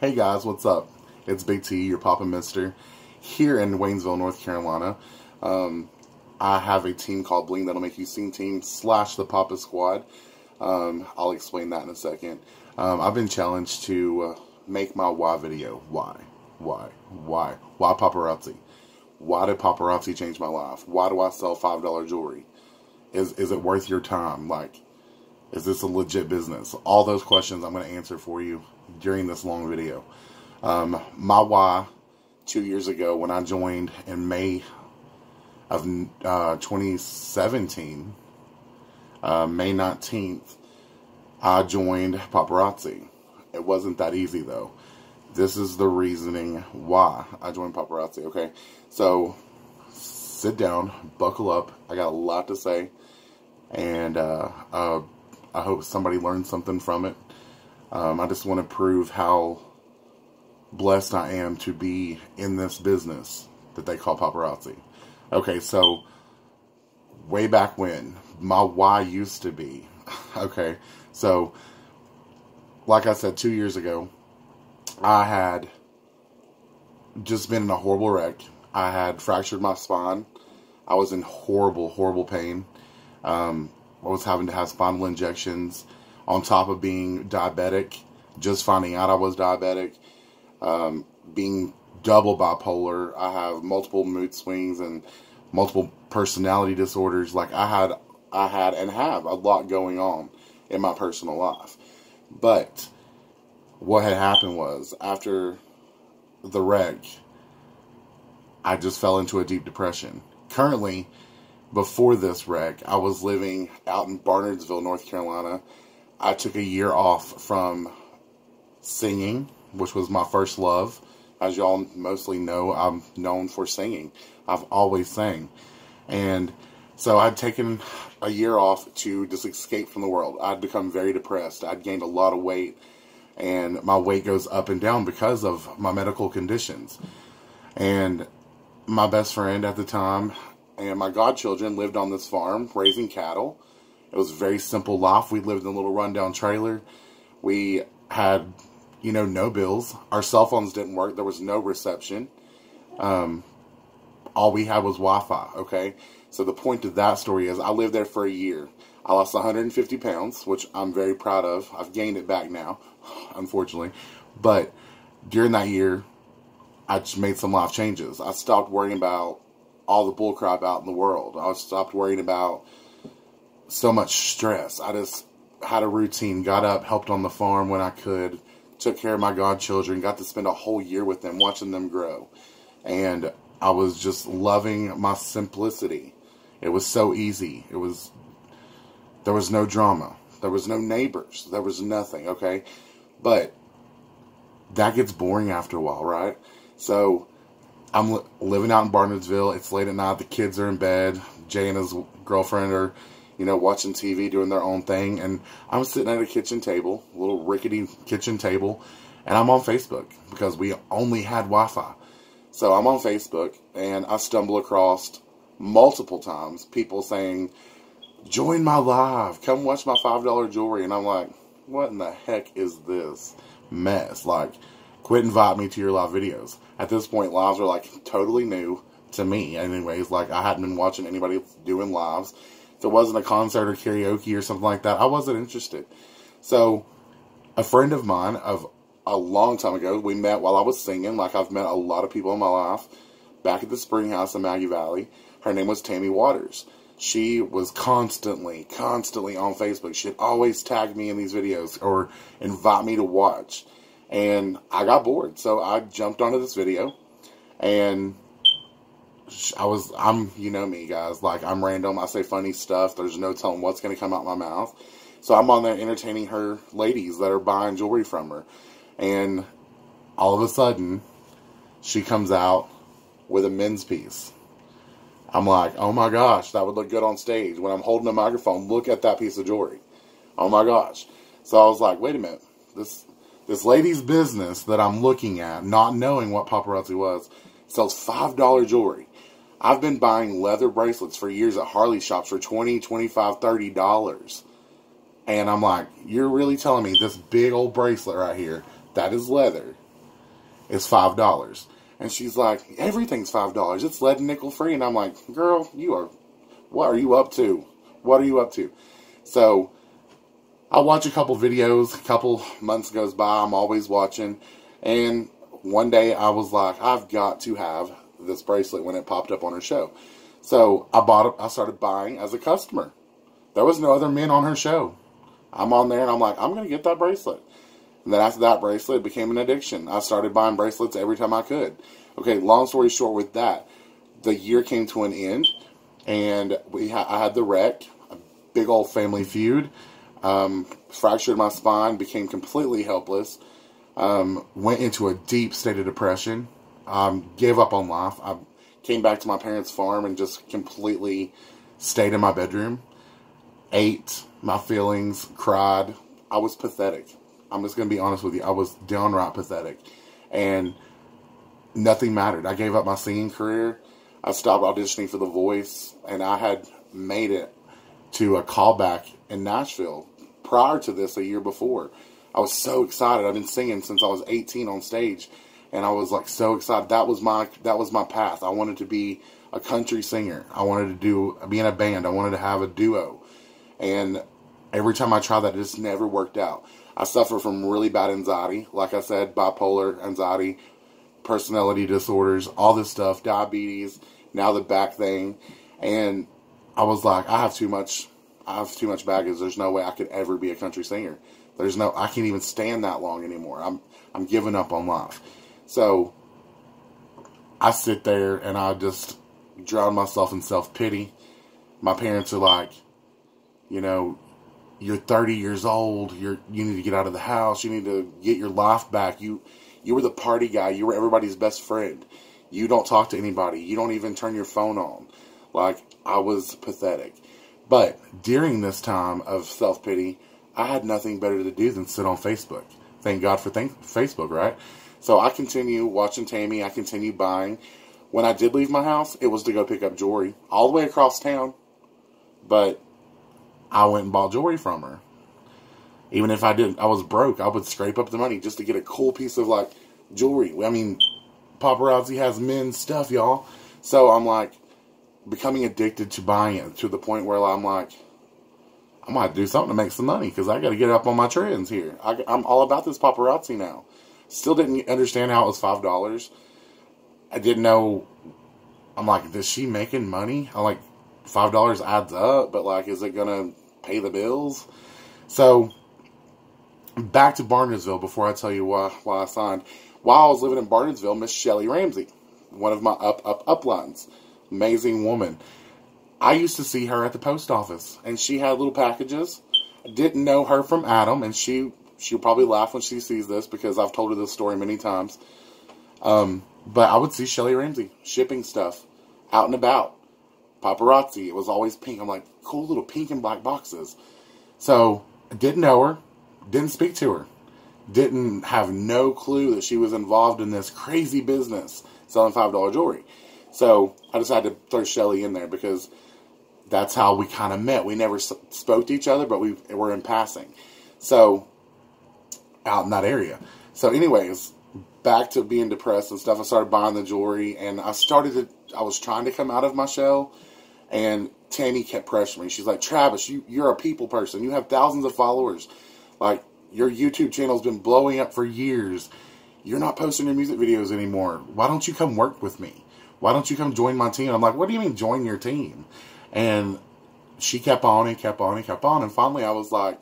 Hey guys, what's up? It's Big T, your Papa Mister, here in Waynesville, North Carolina. I have a team called Bling That'll Make You Sing Team / the Papa Squad. I'll explain that in a second. I've been challenged to make my why video. Why? Why paparazzi? Why did paparazzi change my life? Why do I sell $5 jewelry? Is it worth your time? Like, is this a legit business? All those questions I'm going to answer for you during this long video. My why 2 years ago when I joined in May of 2017, May 19th, I joined Paparazzi. It wasn't that easy though. This is the reasoning why I joined Paparazzi, okay? So, sit down, buckle up. I got a lot to say, and I hope somebody learned something from it. I just want to prove how blessed I am to be in this business that they call paparazzi. Okay, so way back when, my why used to be, okay, so like I said 2 years ago, I had just been in a horrible wreck. I had fractured my spine. I was in horrible pain. I was having to have spinal injections on top of being diabetic, just finding out I was diabetic, being double bipolar. I have multiple mood swings and multiple personality disorders. Like I had and have a lot going on in my personal life. But what had happened was, after the wreck, I just fell into a deep depression. Currently, before this wreck, I was living out in Barnardsville, North Carolina. I took a year off from singing, which was my first love. As y'all mostly know, I'm known for singing. I've always sang. And so I'd taken a year off to just escape from the world. I'd become very depressed. I'd gained a lot of weight, and my weight goes up and down because of my medical conditions. And my best friend at the time and my godchildren lived on this farm raising cattle. It was a very simple life. We lived in a little rundown trailer. We had, no bills. Our cell phones didn't work. There was no reception. All we had was Wi-Fi, okay? So the point of that story is I lived there for a year. I lost 150 pounds, which I'm very proud of. I've gained it back now, unfortunately. But during that year, I just made some life changes. I stopped worrying about all the bullcrap out in the world. I stopped worrying about so much stress. I just had a routine, got up, helped on the farm when I could, took care of my godchildren, got to spend a whole year with them, watching them grow. And I was just loving my simplicity. It was so easy. There was no drama. There was no neighbors. There was nothing, okay? But that gets boring after a while, right? So I'm living out in Barnardsville. It's late at night. The kids are in bed. Jay and his girlfriend are, watching TV, doing their own thing. And I'm sitting at a kitchen table, a little rickety kitchen table, and I'm on Facebook because we only had Wi-Fi. So I'm on Facebook, and I stumble across multiple times people saying, join my live, come watch my $5 jewelry. And I'm like, what in the heck is this mess? Like, quit inviting me to your live videos. At this point, lives are like totally new to me anyways. Like, I hadn't been watching anybody doing lives. If it wasn't a concert or karaoke or something like that, I wasn't interested. So a friend of mine of a long time ago, we met while I was singing, like I've met a lot of people in my life, back at the Spring House in Maggie Valley. Her name was Tammy Waters. She was constantly on Facebook. She'd always tag me in these videos or invite me to watch. And I got bored, so I jumped onto this video, and I'm, me, guys, like, I'm random, I say funny stuff, there's no telling what's going to come out my mouth, so I'm on there entertaining her ladies that are buying jewelry from her, and all of a sudden, she comes out with a men's piece. I'm like, oh my gosh, that would look good on stage. When I'm holding a microphone, look at that piece of jewelry. Oh my gosh. So I was like, wait a minute, this lady's business that I'm looking at, not knowing what paparazzi was, sells $5 jewelry. I've been buying leather bracelets for years at Harley shops for $20, $25, $30. And I'm like, you're really telling me this big old bracelet right here, that is leather, is $5. And she's like, everything's $5. It's lead and nickel free. And I'm like, girl, what are you up to? What are you up to? So I watch a couple videos, a couple months goes by, I'm always watching. And one day I was like, I've got to have this bracelet when it popped up on her show. So I started buying as a customer. There was no other men on her show. I'm on there and I'm like, I'm going to get that bracelet. And then after that bracelet, it became an addiction. I started buying bracelets every time I could. Okay, long story short with that, the year came to an end, and I had the wreck, a big old family feud, fractured my spine, became completely helpless, went into a deep state of depression, gave up on life. I came back to my parents' farm and just completely stayed in my bedroom, ate my feelings, cried. I was pathetic. I'm just going to be honest with you. I was downright pathetic. And nothing mattered. I gave up my singing career. I stopped auditioning for The Voice. And I had made it to a callback in Nashville prior to this a year before. I was so excited. I've been singing since I was 18 on stage. And I was like so excited. That was my path. I wanted to be a country singer. I wanted to be in a band. I wanted to have a duo. And every time I tried that, it just never worked out. I suffer from really bad anxiety. Like I said, bipolar anxiety, personality disorders, all this stuff, diabetes, now the back thing. And I was like, I have too much baggage. There's no way I could ever be a country singer. I can't even stand that long anymore. I'm giving up on life. So I sit there and I just drown myself in self-pity. My parents are like, you're 30 years old. You need to get out of the house. You need to get your life back. You were the party guy. You were everybody's best friend. You don't talk to anybody. You don't even turn your phone on. Like, I was pathetic. But during this time of self-pity, I had nothing better to do than sit on Facebook. Thank God for Facebook, right? So I continue watching Tammy. I continue buying. When I did leave my house, it was to go pick up jewelry all the way across town. But I went and bought jewelry from her. Even if I was broke, I would scrape up the money just to get a cool piece of, like, jewelry. I mean, Paparazzi has men's stuff, y'all. So I'm, like, becoming addicted to buying it to the point where I'm like, I might do something to make some money because I got to get up on my trends here. I'm all about this paparazzi now. Still didn't understand how it was $5. I didn't know. I'm like, is she making money? I'm like, $5 adds up, but, like, is it going to pay the bills? So, back to Barnesville before I tell you why I signed. While I was living in Barnesville, Miss Shelly Ramsey, one of my uplines, amazing woman. I used to see her at the post office, and she had little packages. I didn't know her from Adam, and she'll probably laugh when she sees this because I've told her this story many times. But I would see Shelly Ramsey shipping stuff out and about. Paparazzi, it was always pink. I'm like, cool little pink and black boxes. So, I didn't know her, didn't speak to her, didn't have no clue that she was involved in this crazy business selling $5 jewelry. So, I decided to throw Shelly in there because that's how we kind of met. We never spoke to each other, but we were in passing. So, out in that area. So, anyways, back to being depressed and stuff, I started buying the jewelry, and I was trying to come out of my shell, and Tammy kept pressuring me. She's like, Travis, you're a people person. You have thousands of followers. Like, your YouTube channel's been blowing up for years. You're not posting your music videos anymore. Why don't you come work with me? Why don't you come join my team? I'm like, what do you mean join your team? And she kept on and kept on and kept on, and finally I was like,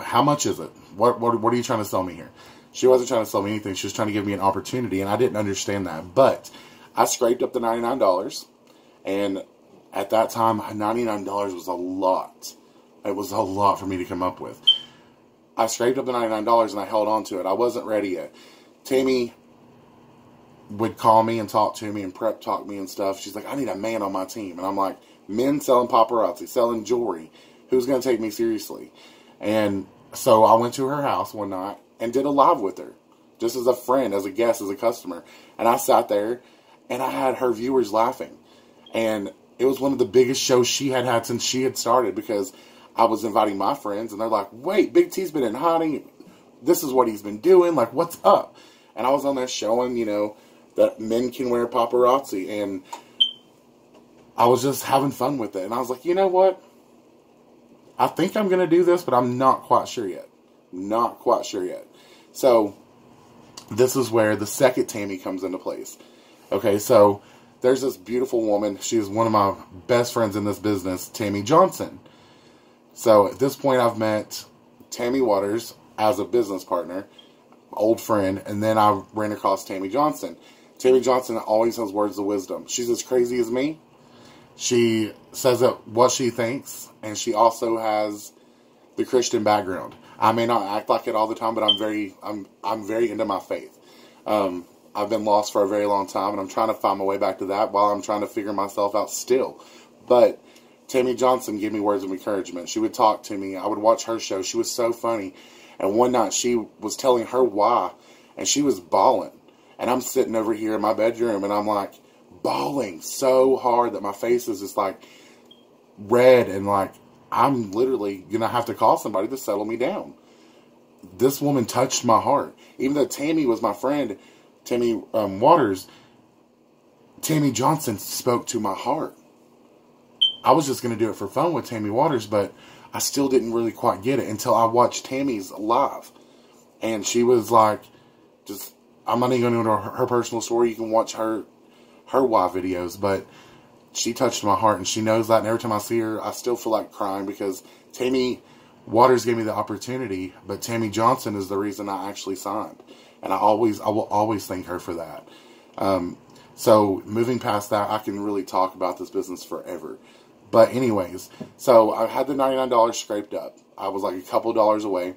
how much is it? What are you trying to sell me here? She wasn't trying to sell me anything. She was trying to give me an opportunity, and I didn't understand that. But I scraped up the $99, and at that time, $99 was a lot. It was a lot for me to come up with. I scraped up the $99, and I held on to it. I wasn't ready yet. Tammy would call me and talk to me and prep talk me and stuff. She's like, I need a man on my team. And I'm like, men selling paparazzi, selling jewelry. Who's going to take me seriously? And so I went to her house one night and did a live with her, just as a friend, as a guest, as a customer. And I sat there, and I had her viewers laughing. And it was one of the biggest shows she had since she had started, because I was inviting my friends, and they're like, wait, Big T's been in hiding. this is what he's been doing. Like, what's up? And I was on there showing, that men can wear paparazzi. And I was just having fun with it. And I was like, you know what? I think I'm going to do this, but I'm not quite sure yet. Not quite sure yet. So, this is where the second Tammy comes into place. Okay, so there's this beautiful woman. She's one of my best friends in this business, Tammy Johnson. So, at this point, I've met Tammy Waters as a business partner, old friend, and then I ran across Tammy Johnson. Tammy Johnson always has words of wisdom. She's as crazy as me. She says what she thinks, and she also has the Christian background. I may not act like it all the time, but I'm very into my faith. I've been lost for a very long time, and I'm trying to find my way back to that while I'm trying to figure myself out still. But Tammy Johnson gave me words of encouragement. She would talk to me. I would watch her show. She was so funny. And one night she was telling her why, and she was bawling. And I'm sitting over here in my bedroom, and I'm like bawling so hard that my face is just like red, and like I'm literally going to have to call somebody to settle me down. This woman touched my heart. Even though Tammy was my friend, Tammy Waters, Tammy Johnson spoke to my heart. I was just going to do it for fun with Tammy Waters, but I still didn't really quite get it until I watched Tammy's live. And she was like, I'm not even going to go into her personal story. You can watch her live videos, but she touched my heart, and she knows that. And every time I see her, I still feel like crying because Tammy Waters gave me the opportunity, but Tammy Johnson is the reason I actually signed. And I will always thank her for that. So moving past that, I can really talk about this business forever. But anyways, so I had the $99 scraped up. I was like a couple dollars away,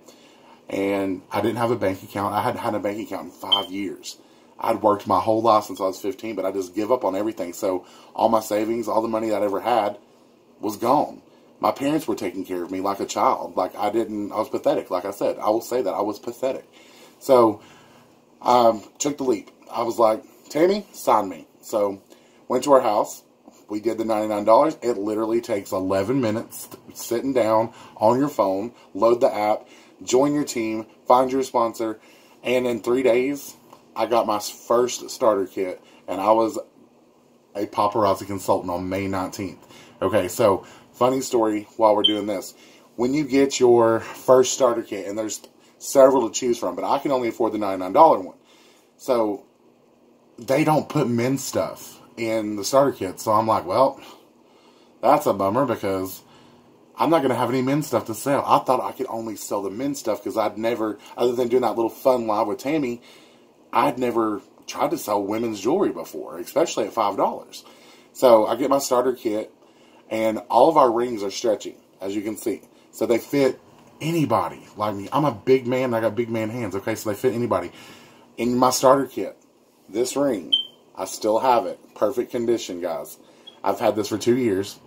and I didn't have a bank account. I hadn't had a bank account in 5 years. I'd worked my whole life since I was 15, but I just give up on everything. So all my savings, all the money that I ever had was gone. My parents were taking care of me like a child. Like I was pathetic. Like I said, I will say that I was pathetic. So took the leap. I was like, Tammy, sign me. So went to her house. We did the $99. It literally takes 11 minutes sitting down on your phone, load the app, join your team, find your sponsor, and in 3 days, I got my first starter kit, and I was a paparazzi consultant on May 19th. Okay, so funny story while we're doing this. When you get your first starter kit, and there's several to choose from, but I can only afford the $99 one. So they don't put men's stuff in the starter kit. So I'm like, well, that's a bummer because I'm not going to have any men's stuff to sell. I thought I could only sell the men's stuff because I'd never, other than doing that little fun live with Tammy, I'd never tried to sell women's jewelry before, especially at $5. So I get my starter kit, and all of our rings are stretchy, as you can see. So they fit anybody like me. I'm a big man, and I got big man hands, okay? So they fit anybody. In my starter kit, this ring, I still have it. Perfect condition, guys. I've had this for 2 years.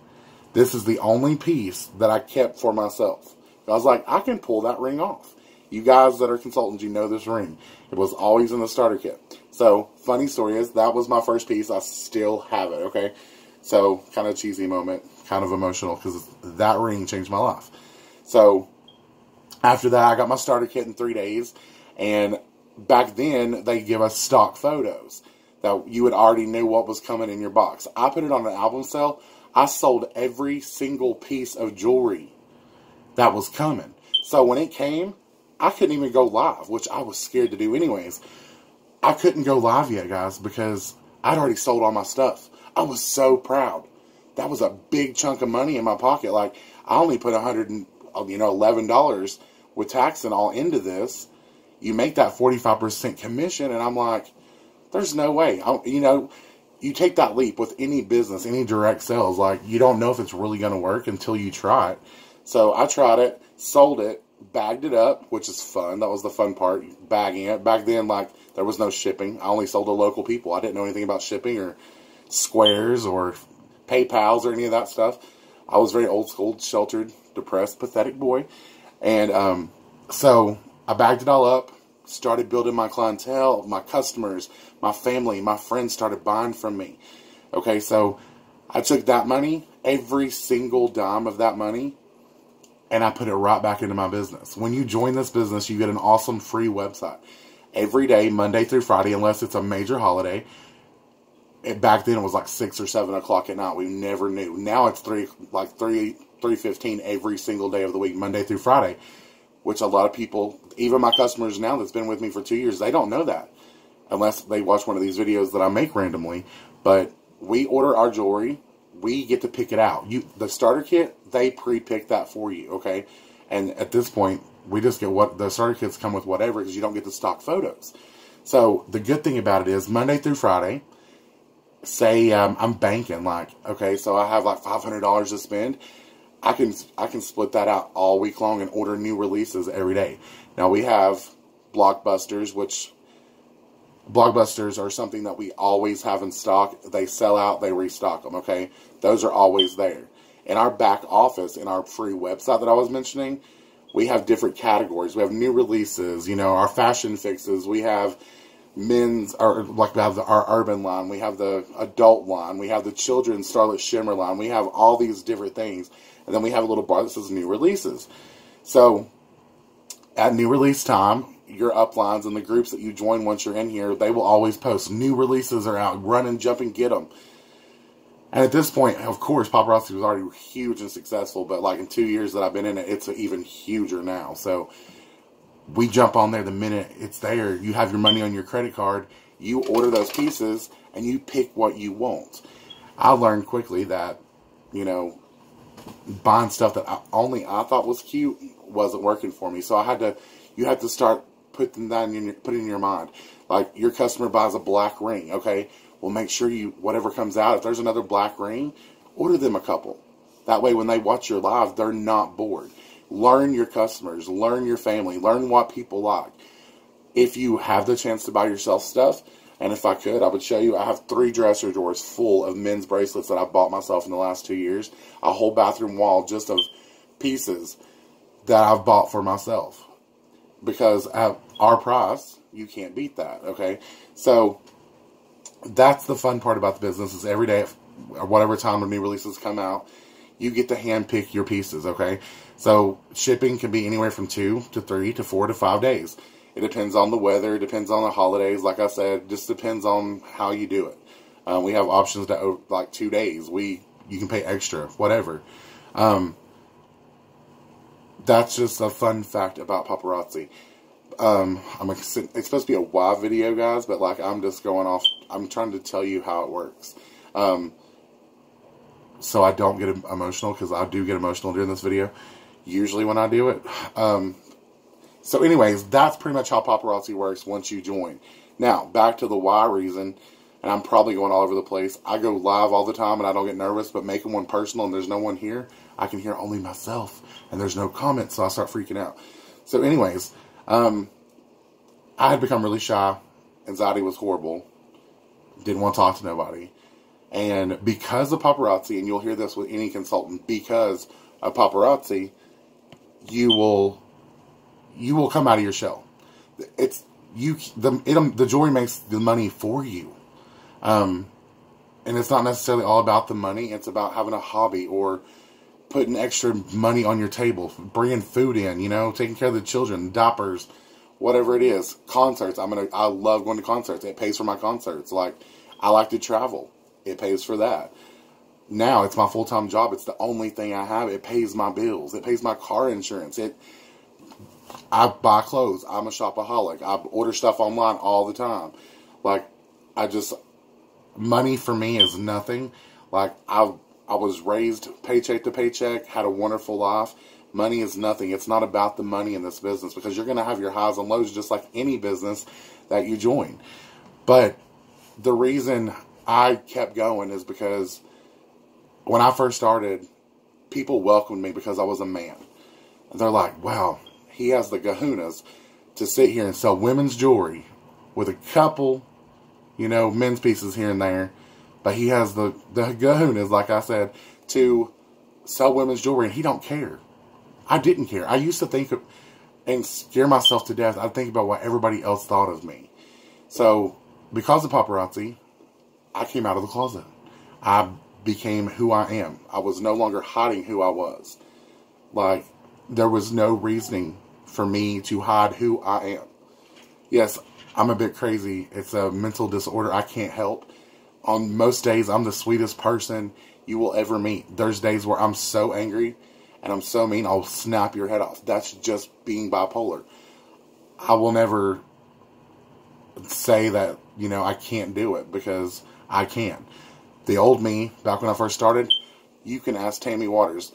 This is the only piece that I kept for myself. I was like, I can pull that ring off. You guys that are consultants, you know this ring. It was always in the starter kit. So, funny story is, that was my first piece. I still have it, okay? So, kind of cheesy moment, kind of emotional, because that ring changed my life. So, after that, I got my starter kit in 3 days, and back then, they give us stock photos that you would already know what was coming in your box. I put it on an album sale. I sold every single piece of jewelry that was coming. So when it came, I couldn't even go live, which I was scared to do anyways. I couldn't go live yet, guys, because I'd already sold all my stuff. I was so proud. That was a big chunk of money in my pocket. Like, I only put $11 with tax and all into this. You make that 45% commission, and I'm like, there's no way. You take that leap with any business, any direct sales. Like, you don't know if it's really going to work until you try it. So I tried it, sold it, bagged it up, which is fun. That was the fun part, bagging it. Back then, like, there was no shipping. I only sold to local people. I didn't know anything about shipping or Squares or PayPals or any of that stuff. I was very old school, sheltered, depressed, pathetic boy. And so I bagged it all up, started building my clientele, my customers, my family, my friends started buying from me. Okay, so I took that money, every single dime of that money, and I put it right back into my business. When you join this business, you get an awesome free website. Every day, Monday through Friday, unless it's a major holiday. Back then, it was like 6 or 7 o'clock at night. We never knew. Now it's 3:15 every single day of the week, Monday through Friday, which a lot of people, even my customers now that's been with me for 2 years, they don't know that unless they watch one of these videos that I make randomly. But we order our jewelry. We get to pick it out. The starter kit, they pre-pick that for you, okay? And at this point, we just get what the starter kits come with whatever because you don't get the stock photos. So the good thing about it is Monday through Friday, say I'm banking okay, so I have like $500 to spend. I can split that out all week long and order new releases every day. Now we have blockbusters, which blockbusters are something that we always have in stock. They sell out, they restock them, okay? Those are always there. In our back office, in our free website that I was mentioning, we have different categories. We have new releases, our fashion fixes. We have men's, or like we have our urban line. We have the adult line. We have the children's Starlit Shimmer line. We have all these different things. And then we have a little bar that says new releases. So at new release time, your uplines and the groups that you join once you're in here, they will always post new releases are out. Run and jump and get them. And at this point, of course, Paparazzi was already huge and successful, but like in 2 years that I've been in it, it's even huger now. So we jump on there the minute it's there. You have your money on your credit card. You order those pieces, and you pick what you want. I learned quickly that, buying stuff that I thought was cute wasn't working for me. So you had to start putting that in your mind. Like, your customer buys a black ring, okay? Well, make sure whatever comes out, if there's another black ring, order them a couple. That way, when they watch your live, they're not bored. Learn your customers, learn your family, learn what people like. If you have the chance to buy yourself stuff, and if I could, I would show you, I have 3 dresser drawers full of men's bracelets that I've bought myself in the last 2 years. A whole bathroom wall just of pieces that I've bought for myself. Because at our price, you can't beat that, okay? So that's the fun part about the business, is every day, or whatever time the new releases come out, you get to handpick your pieces, okay? So shipping can be anywhere from 2 to 3 to 4 to 5 days. It depends on the weather. It depends on the holidays. Like I said, it just depends on how you do it. We have options that like 2 days. You can pay extra, whatever. That's just a fun fact about Paparazzi. It's supposed to be a why video, guys, but like I'm just going off. I'm trying to tell you how it works. So I don't get emotional, because I do get emotional during this video, usually when I do it. So anyways, that's pretty much how Paparazzi works once you join. Now, back to the why reason, and I'm probably going all over the place. I go live all the time, and I don't get nervous, but making one personal and there's no one here, I can hear only myself, and there's no comments, so I start freaking out. So anyways, I had become really shy. Anxiety was horrible. Didn't want to talk to nobody. And because of Paparazzi, and you'll hear this with any consultant, because of Paparazzi, you will come out of your shell. The jewelry makes the money for you. And it's not necessarily all about the money. It's about having a hobby, or putting extra money on your table, bringing food in, taking care of the children, diapers, whatever it is. Concerts. I love going to concerts. It pays for my concerts. Like, I like to travel. It pays for that. Now it's my full-time job. It's the only thing I have. It pays my bills. It pays my car insurance. I buy clothes. I'm a shopaholic. I order stuff online all the time. Like, money for me is nothing. Like, I was raised paycheck to paycheck, had a wonderful life. Money is nothing. It's not about the money in this business, because you're going to have your highs and lows just like any business that you join. But the reason I kept going is because when I first started, people welcomed me because I was a man. And they're like, wow, he has the kahunas to sit here and sell women's jewelry with a couple, men's pieces here and there. But he has the kahunas, like I said, to sell women's jewelry, and he don't care. I didn't care. I used to think and scare myself to death. I'd think about what everybody else thought of me. So, because of Paparazzi, I came out of the closet. I became who I am. I was no longer hiding who I was. Like, there was no reasoning for me to hide who I am. Yes, I'm a bit crazy. It's a mental disorder I can't help. On most days, I'm the sweetest person you will ever meet. There's days where I'm so angry and I'm so mean, I'll snap your head off. That's just being bipolar. I will never say that, I can't do it, because I can. The old me, back when I first started, you can ask Tammy Waters.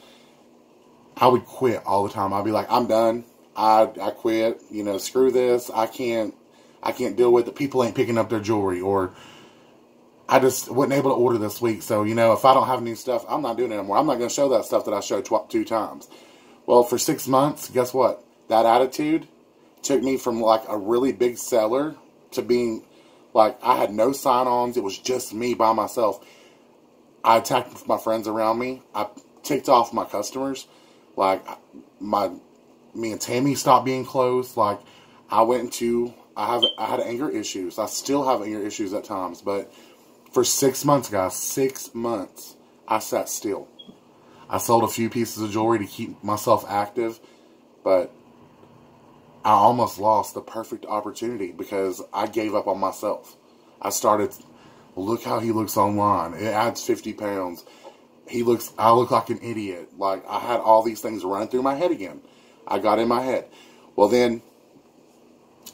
I would quit all the time. I'd be like, I'm done. I quit. Screw this. I can't deal with it. People ain't picking up their jewelry, or I just wasn't able to order this week. So, if I don't have new stuff, I'm not doing it anymore. I'm not going to show that stuff that I showed 2 times. Well, for 6 months, guess what? That attitude took me from like a really big seller to being like, I had no sign-ons. It was just me by myself. I attacked my friends around me. I ticked off my customers. Like, me and Tammy stopped being close. Like, I had anger issues. I still have anger issues at times. But for 6 months, guys, 6 months, I sat still. I sold a few pieces of jewelry to keep myself active. But I almost lost the perfect opportunity because I gave up on myself. I started, look how he looks online. It adds 50 pounds. I look like an idiot. Like, I had all these things running through my head again. I got in my head. Well, then,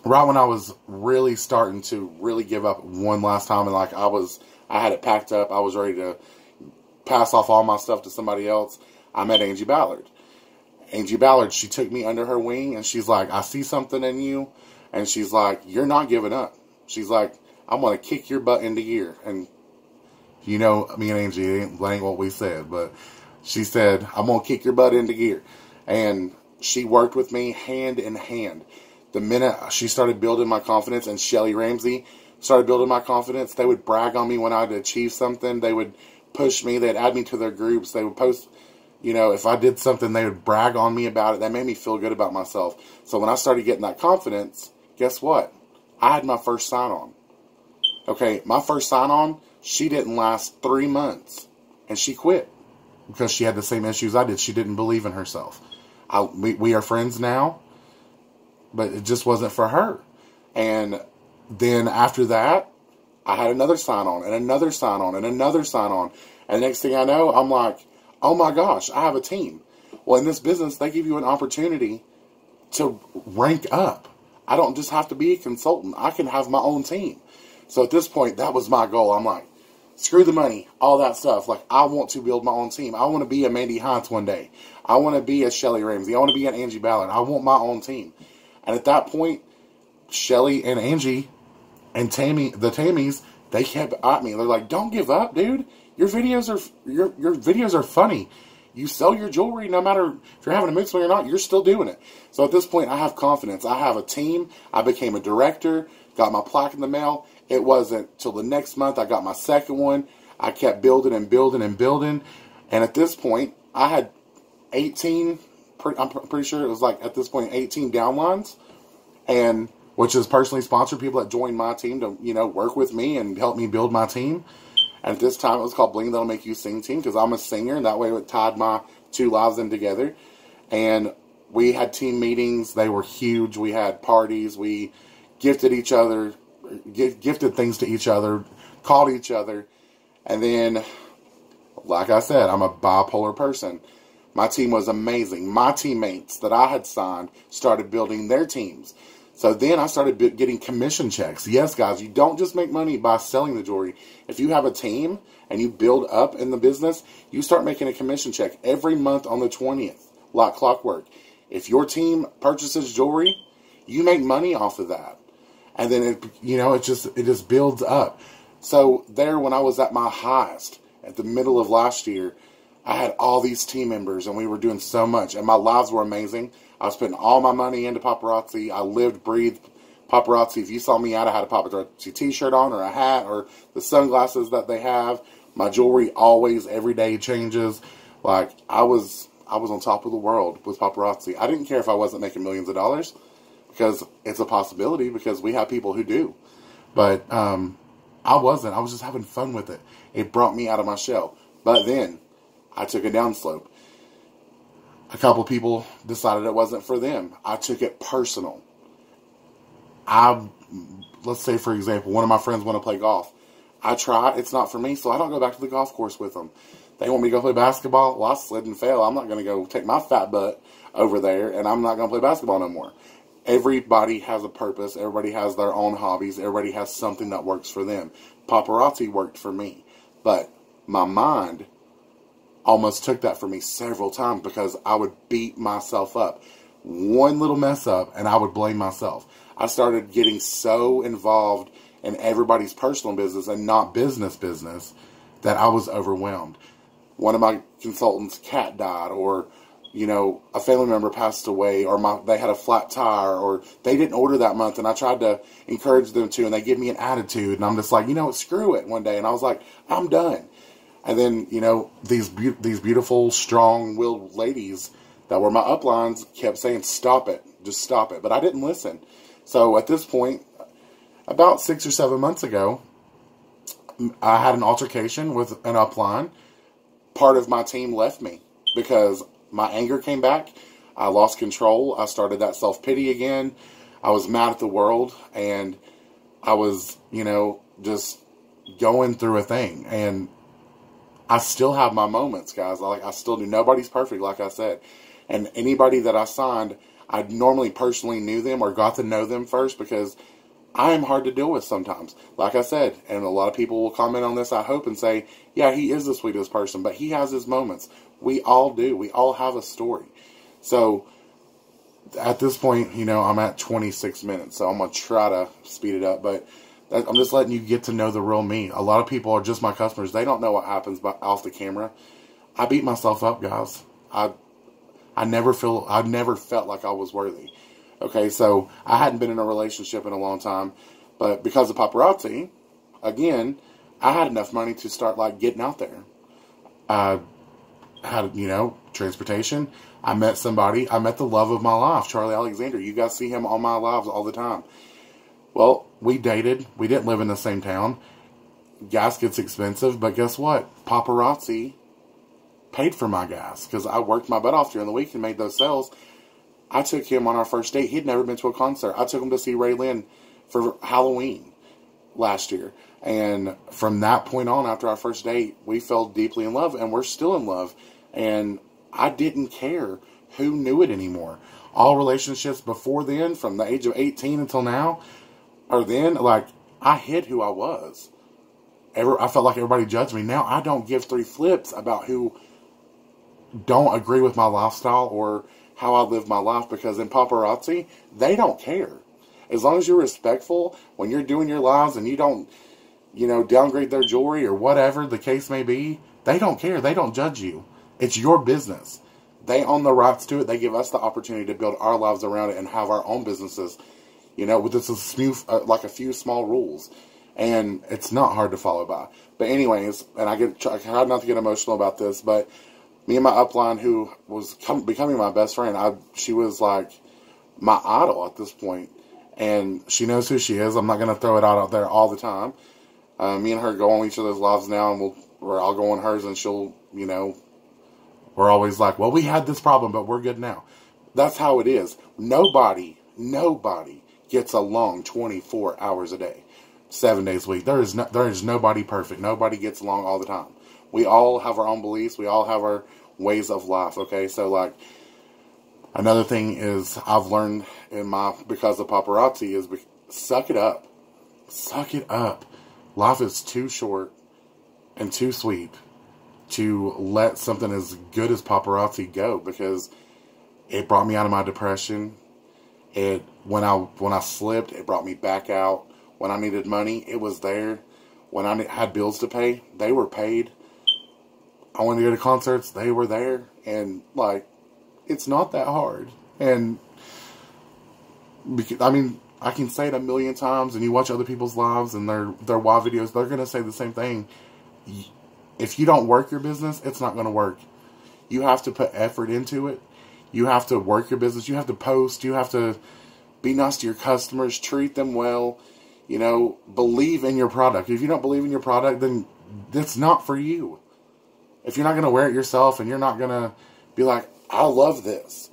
right when I was really starting to really give up one last time, and like I had it packed up, I was ready to pass off all my stuff to somebody else, I met Angie Ballard. Angie Ballard, she took me under her wing, and she's like, I see something in you, and she's like, you're not giving up. She's like, I'm going to kick your butt into gear. And me and Angie, that ain't what we said, but she said, I'm going to kick your butt into gear. And she worked with me hand in hand. The minute she started building my confidence, and Shelly Ramsey started building my confidence, they would brag on me when I'd achieve something. They would push me. They'd add me to their groups. They would post, if I did something, they would brag on me about it. That made me feel good about myself. So when I started getting that confidence, guess what? I had my first sign-on. Okay, my first sign-on, she didn't last 3 months. And she quit because she had the same issues I did. She didn't believe in herself. We are friends now, but it just wasn't for her. And then after that, I had another sign-on, and another sign-on, and another sign-on. And next thing I know, I'm like, oh my gosh, I have a team. Well, in this business, they give you an opportunity to rank up. I don't just have to be a consultant. I can have my own team. So at this point, that was my goal. I'm like, screw the money, all that stuff. Like, I want to build my own team. I want to be a Mandy Hines one day. I want to be a Shelly Ramsey. I want to be an Angie Ballard. I want my own team. And at that point, Shelly and Angie and Tammy, the Tammys, they kept at me. They're like, don't give up, dude. Your videos are funny. You sell your jewelry no matter if you're having a mood swing or not, you're still doing it. So at this point, I have confidence. I have a team. I became a director, got my plaque in the mail. It wasn't till the next month I got my second one. I kept building and building and building. And at this point, I had 18, I'm pretty sure it was like at this point 18 downlines, and which is personally sponsored people that joined my team to, work with me and help me build my team. And at this time, it was called Bling That'll Make You Sing Team, because I'm a singer, and that way it tied my two lives in together. And we had team meetings. They were huge. We had parties. We gifted each other, gifted things to each other, called each other. And then, like I said, I'm a bipolar person. My team was amazing. My teammates that I had signed started building their teams. So then I started getting commission checks. Yes, guys, you don't just make money by selling the jewelry. If you have a team and you build up in the business, you start making a commission check every month on the 20th, like clockwork. If your team purchases jewelry, you make money off of that. And then it just builds up. So there, when I was at my highest at the middle of last year, I had all these team members, and we were doing so much, and my lives were amazing. I was putting all my money into paparazzi. I lived, breathed paparazzi. If you saw me out, I had a paparazzi t-shirt on, or a hat, or the sunglasses that they have. My jewelry always, every day changes. Like, I was on top of the world with paparazzi. I didn't care if I wasn't making millions of dollars, because it's a possibility, because we have people who do. But I wasn't. I was just having fun with it. It brought me out of my shell. But then I took a downslope. A couple people decided it wasn't for them. I took it personal. Let's say, for example, one of my friends want to play golf. I try, it's not for me, so I don't go back to the golf course with them. They want me to go play basketball. Well, I slid and fell. I'm not going to go take my fat butt over there, and I'm not going to play basketball no more. Everybody has a purpose. Everybody has their own hobbies. Everybody has something that works for them. Paparazzi worked for me, but my mind almost took that for me several times because I would beat myself up. One little mess up, and I would blame myself. I started getting so involved in everybody's personal business and not business that I was overwhelmed. One of my consultants' cat died, or a family member passed away, or they had a flat tire, or they didn't order that month, and I tried to encourage them to, and they give me an attitude, and I'm just like, screw it one day, and I was like, I'm done. And then, these beautiful, strong-willed ladies that were my uplines kept saying, stop it, just stop it, but I didn't listen. So at this point, about 6 or 7 months ago, I had an altercation with an upline. Part of my team left me because my anger came back. I lost control. I started that self-pity again. I was mad at the world, and I was, just going through a thing. And I still have my moments, guys. I still do. Nobody's perfect, like I said. And anybody that I signed, I normally personally knew them or got to know them first because I am hard to deal with sometimes. Like I said, and a lot of people will comment on this, I hope, and say, yeah, he is the sweetest person, but he has his moments. We all do. We all have a story. So at this point, I'm at 26 minutes, so I'm going to try to speed it up, but I'm just letting you get to know the real me. A lot of people are just my customers. They don't know what happens off the camera. I beat myself up, guys. I never felt like I was worthy. Okay, so I hadn't been in a relationship in a long time, but because of paparazzi, again, I had enough money to start getting out there. I had, transportation. I met somebody. I met the love of my life, Charlie Alexander. You guys see him on my lives all the time. Well, we dated. We didn't live in the same town. Gas gets expensive, but guess what? Paparazzi paid for my gas because I worked my butt off during the week and made those sales. I took him on our first date. He'd never been to a concert. I took him to see Ray Lynn for Halloween last year. And from that point on, after our first date, we fell deeply in love, and we're still in love. And I didn't care who knew it anymore. All relationships before then, from the age of 18 until now, or then, I hid who I was. I felt like everybody judged me. Now I don't give three flips about who don't agree with my lifestyle or how I live my life, because in paparazzi, they don't care. As long as you're respectful when you're doing your lives and you don't, downgrade their jewelry or whatever the case may be, they don't care. They don't judge you. It's your business. They own the rights to it. They give us the opportunity to build our lives around it and have our own businesses, with this a few small rules. And it's not hard to follow by. But anyways, and I try not to get emotional about this, but me and my upline, who was becoming my best friend, she was like my idol at this point. And she knows who she is. I'm not going to throw it out there all the time. Me and her go on each other's lives now, and I'll go on hers, and she'll, we're always like, well, we had this problem, but we're good now. That's how it is. Nobody gets along 24 hours a day, 7 days a week. There is nobody perfect. Nobody gets along all the time. We all have our own beliefs. We all have our ways of life, okay? So, another thing is I've learned because of paparazzi is suck it up. Suck it up. Life is too short and too sweet to let something as good as paparazzi go, because it brought me out of my depression. When I slipped, it brought me back out. When I needed money, it was there. When I had bills to pay, they were paid. I wanted to go to concerts, they were there. And, it's not that hard. And, I can say it a million times, and you watch other people's lives and their WA videos, they're going to say the same thing. If you don't work your business, it's not going to work. You have to put effort into it. You have to work your business. You have to post. You have to be nice to your customers. Treat them well. Believe in your product. If you don't believe in your product, then it's not for you. If you're not going to wear it yourself and you're not going to be like, I love this.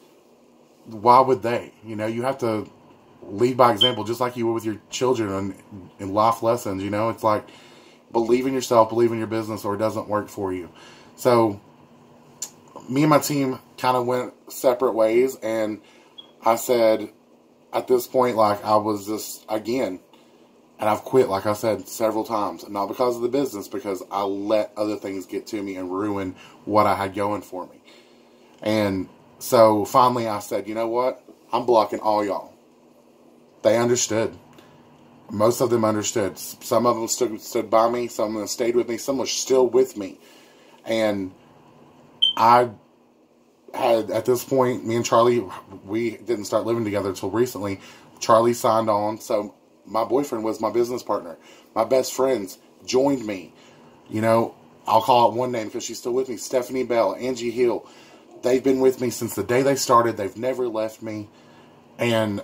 Why would they? You know, you have to lead by example, just like you would with your children in life lessons. You know, it's like, believe in yourself, believe in your business, or it doesn't work for you. So me and my team kind of went separate ways, and I said at this point, like, I was just, again, and I've quit, like I said, several times. Not because of the business, because I let other things get to me and ruin what I had going for me. And so finally I said, you know what? I'm blocking all y'all. They understood. Most of them understood. Some of them stood by me. Some of them stayed with me. Some were still with me. And I had, at this point, me and Charlie, we didn't start living together until recently. Charlie signed on. So my boyfriend was my business partner. My best friends joined me. You know, I'll call it one name because she's still with me. Stephanie Bell, Angie Hill. They've been with me since the day they started. They've never left me. And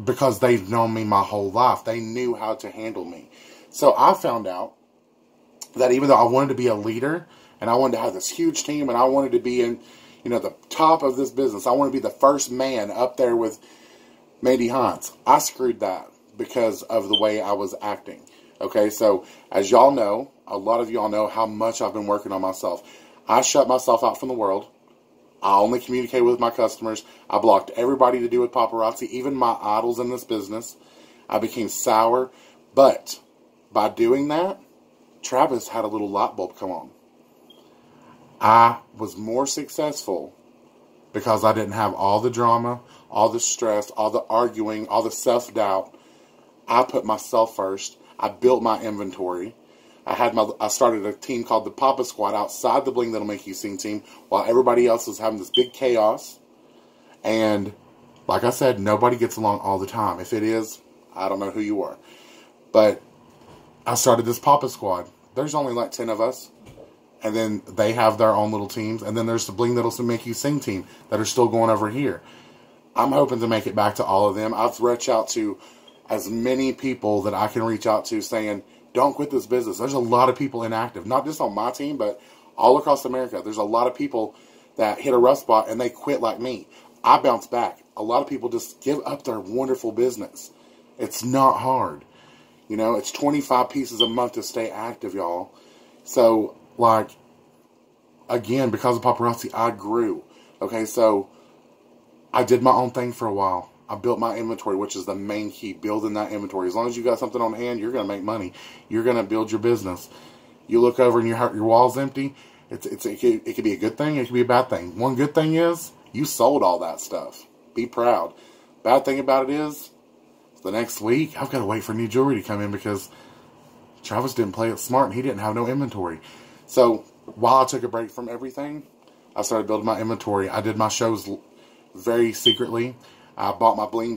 because they've known me my whole life, they knew how to handle me. So I found out that even though I wanted to be a leader, and I wanted to have this huge team, and I wanted to be in, you know, the top of this business, I wanted to be the first man up there with Mandy Hines. I screwed that because of the way I was acting. Okay, so as y'all know, a lot of y'all know how much I've been working on myself. I shut myself out from the world. I only communicate with my customers. I blocked everybody to do with paparazzi, even my idols in this business. I became sour. But by doing that, Travis had a little light bulb come on. I was more successful because I didn't have all the drama, all the stress, all the arguing, all the self-doubt. I put myself first. I built my inventory. I started a team called the Papa Squad outside the Bling That'll Make You Sing team while everybody else was having this big chaos. And like I said, nobody gets along all the time. If it is, I don't know who you are. But I started this Papa Squad. There's only like 10 of us. And then they have their own little teams. And then there's the Bling That'll Make You Sing team that are still going over here. I'm hoping to make it back to all of them. I've reached out to as many people that I can reach out to saying, don't quit this business. There's a lot of people inactive, not just on my team, but all across America. There's a lot of people that hit a rough spot and they quit like me. I bounce back. A lot of people just give up their wonderful business. It's not hard. You know, it's 25 pieces a month to stay active, y'all. So, like, again, because of paparazzi, I grew. Okay, so I did my own thing for a while. I built my inventory, which is the main key, building that inventory. As long as you got something on hand, you're going to make money. You're going to build your business. You look over and your wall's empty. It could be a good thing. It could be a bad thing. One good thing is you sold all that stuff. Be proud. Bad thing about it is the next week, I've got to wait for new jewelry to come in because Travis didn't play it smart and he didn't have no inventory. So while I took a break from everything, I started building my inventory. I did my shows very secretly. I bought my bling bag.